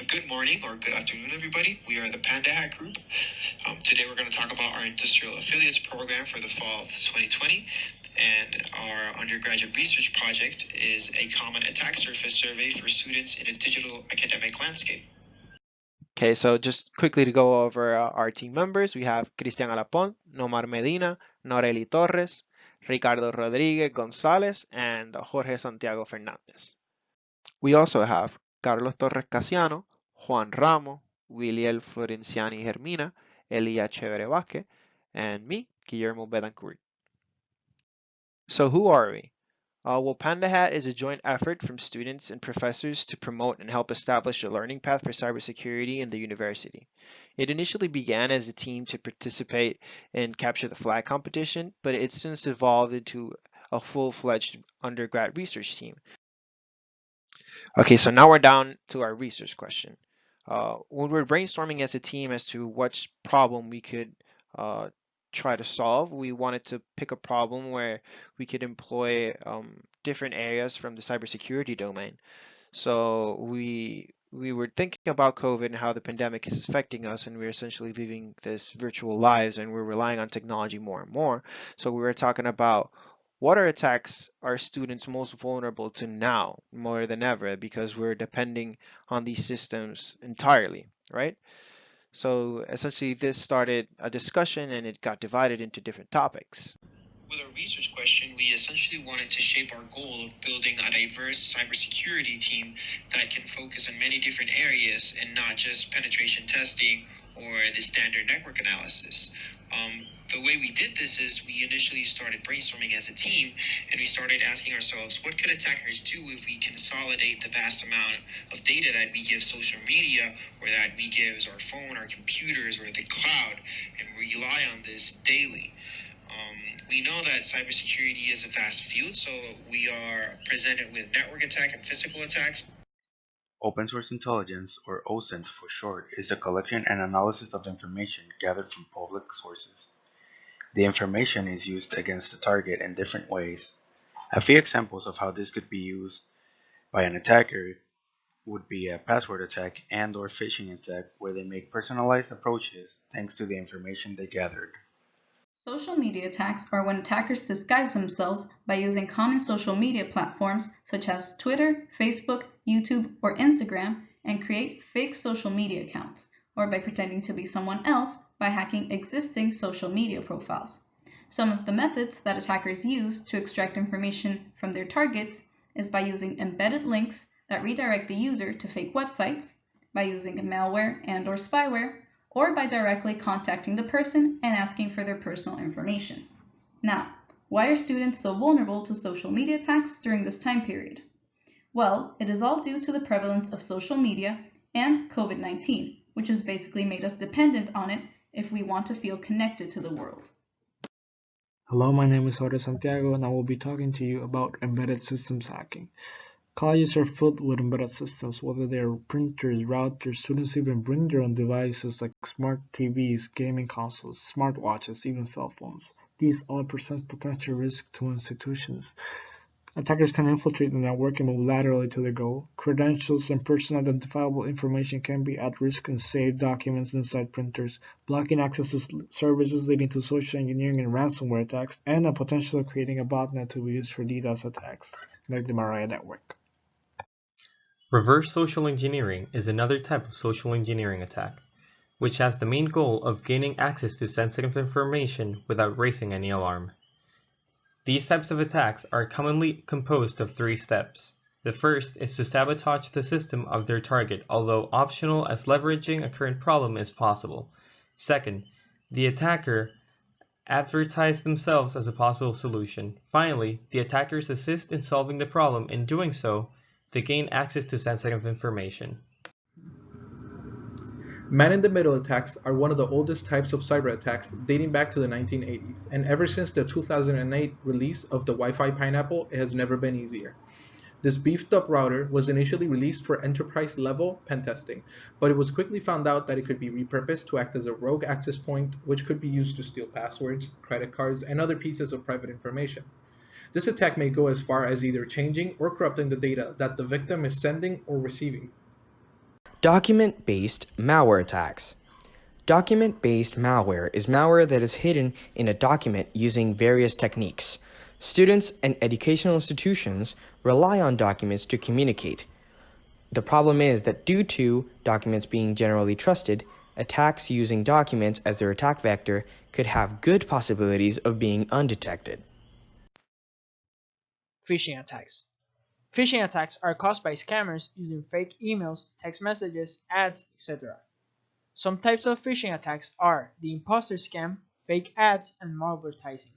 Good morning or good afternoon, everybody. We are the PANDAHAT group. Today we're going to talk about our industrial affiliates program for the fall of 2020. And our undergraduate research project is a common attack surface survey for students in a digital academic landscape. Okay, so just quickly to go over our team members, we have Cristian Alapont, Nomar Medina, Noreli Torres, Ricardo Rodríguez González, and Jorge Santiago Fernández. We also have Carlos Torres Casiano, Juan Ramos, Williel Florenciani Germina, Elia Chévere Vázquez, and me, Guillermo Betancourt. So who are we? Well, PandaHat is a joint effort from students and professors to promote and help establish a learning path for cybersecurity in the university. It initially began as a team to participate in Capture the Flag competition, but it's since evolved into a full-fledged undergrad research team. Okay, so now we're down to our research question. When we're brainstorming as a team as to which problem we could uh, try to solve, we wanted to pick a problem where we could employ different areas from the cybersecurity domain. So we were thinking about COVID and how the pandemic is affecting us, and we're essentially living this virtual lives, and we're relying on technology more and more. So we were talking about what are attacks are students most vulnerable to now more than ever because we're depending on these systems entirely, right? So essentially, this started a discussion and it got divided into different topics. With our research question, we essentially wanted to shape our goal of building a diverse cybersecurity team that can focus on many different areas and not just penetration testing or the standard network analysis. The way we did this is we initially started brainstorming as a team, and we started asking ourselves, what could attackers do if we consolidate the vast amount of data that we give social media or that we give as our phone, our computers, or the cloud, and rely on this daily? We know that cybersecurity is a vast field, so we are presented with network attack and physical attacks. Open source intelligence, or OSINT for short, is the collection and analysis of information gathered from public sources. The information is used against the target in different ways. A few examples of how this could be used by an attacker would be a password attack and/or phishing attack where they make personalized approaches thanks to the information they gathered. Social media attacks are when attackers disguise themselves by using common social media platforms such as Twitter, Facebook, YouTube, or Instagram and create fake social media accounts, or by pretending to be someone else by hacking existing social media profiles. Some of the methods that attackers use to extract information from their targets is by using embedded links that redirect the user to fake websites, by using malware and/or spyware, or by directly contacting the person and asking for their personal information. Now, why are students so vulnerable to social media attacks during this time period? Well, it is all due to the prevalence of social media and COVID-19, which has basically made us dependent on it if we want to feel connected to the world. Hello, my name is Jorge Santiago, and I will be talking to you about embedded systems hacking. Colleges are filled with embedded systems, whether they are printers, routers, students even bring their own devices like smart TVs, gaming consoles, smartwatches, even cell phones. These all present potential risk to institutions. Attackers can infiltrate the network and move laterally to their goal. Credentials and personal identifiable information can be at risk in saved documents inside printers, blocking access to services leading to social engineering and ransomware attacks, and the potential of creating a botnet to be used for DDoS attacks, like the Mariah network. Reverse social engineering is another type of social engineering attack, which has the main goal of gaining access to sensitive information without raising any alarm. These types of attacks are commonly composed of 3 steps. The first is to sabotage the system of their target, although optional as leveraging a current problem is possible. Second, the attacker advertise themselves as a possible solution. Finally, the attackers assist in solving the problem. In doing so, they gain access to sensitive information. Man-in-the-middle attacks are one of the oldest types of cyber attacks dating back to the 1980s, and ever since the 2008 release of the Wi-Fi Pineapple, it has never been easier. This beefed-up router was initially released for enterprise-level pen testing, but it was quickly found out that it could be repurposed to act as a rogue access point, which could be used to steal passwords, credit cards, and other pieces of private information. This attack may go as far as either changing or corrupting the data that the victim is sending or receiving. Document-based malware attacks. Document-based malware is malware that is hidden in a document using various techniques. Students and educational institutions rely on documents to communicate. The problem is that due to documents being generally trusted, attacks using documents as their attack vector could have good possibilities of being undetected. Phishing attacks. Phishing attacks are caused by scammers using fake emails, text messages, ads, etc. Some types of phishing attacks are the imposter scam, fake ads, and malvertising.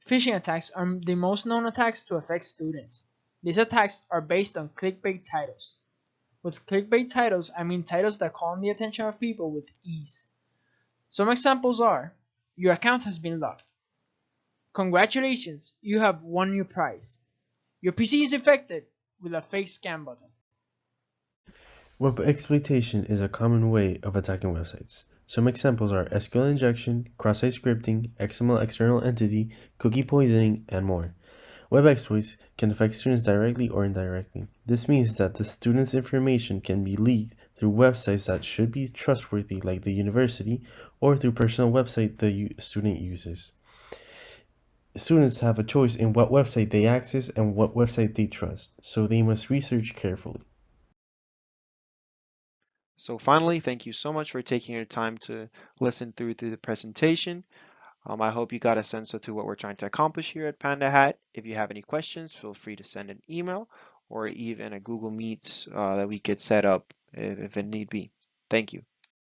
Phishing attacks are the most known attacks to affect students. These attacks are based on clickbait titles. With clickbait titles, I mean titles that call on the attention of people with ease. Some examples are, your account has been locked. Congratulations, you have won your prize. Your PC is infected with a fake scam button. Web exploitation is a common way of attacking websites. Some examples are SQL injection, cross-site scripting, XML external entity, cookie poisoning, and more. Web exploits can affect students directly or indirectly. This means that the student's information can be leaked through websites that should be trustworthy, like the university, or through personal website the student uses. Students have a choice in what website they access and what website they trust, so they must research carefully. So finally, thank you so much for taking your time to listen through the presentation. I hope you got a sense of what we're trying to accomplish here at PandaHat. If you have any questions, feel free to send an email or even a Google Meets that we could set up if it need be. Thank you.